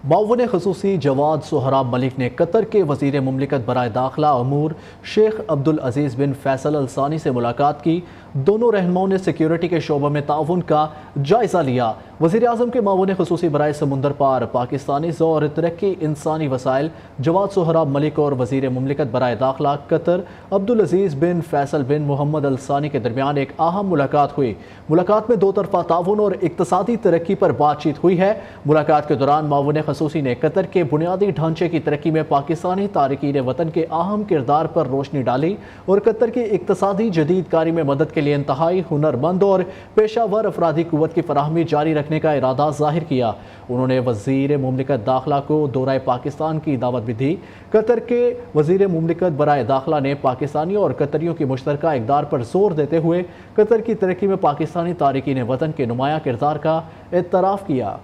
معاون خصوصی جواد سہراب ملک نے قطر کے وزیر مملکت برائے داخلہ امور شیخ عبدالعزیز بن فیصل الثانی سے ملاقات کی۔ دونوں رہنماؤں نے سیکیورٹی کے شعبہ میں تعاون کا جائزہ لیا۔ وزیر اعظم کے معاون خصوصی برائے سمندر پار پاکستانی زور ترقی انسانی وسائل جواد سہراب ملک اور وزیر مملکت برائے داخلہ قطر عبدالعزیز بن فیصل بن محمد الثانی کے درمیان ایک اہم ملاقات ہوئی۔ ملاقات میں دو طرفہ تعاون اور اقتصادی ترقی پر بات چیت ہوئی ہے۔ ملاقات کے دوران معاون خصوصی نے قطر کے بنیادی ڈھانچے کی ترقی میں پاکستانی تارکین وطن کے اہم کردار پر روشنی ڈالی اور قطر کی اقتصادی جدید کاری میں مدد کے لیے انتہائی ہنرمند اور پیشہ ور افرادی قوت کی فراہمی جاری رکھنے کا ارادہ ظاہر کیا۔ انہوں نے وزیر مملکت داخلہ کو دورہ پاکستان کی دعوت بھی دی۔ قطر کے وزیر مملکت برائے داخلہ نے پاکستانیوں اور قطریوں کی مشترکہ اقدار پر زور دیتے ہوئے قطر کی ترقی میں پاکستانی تارکین وطن کے نمایاں کردار کا اعتراف کیا۔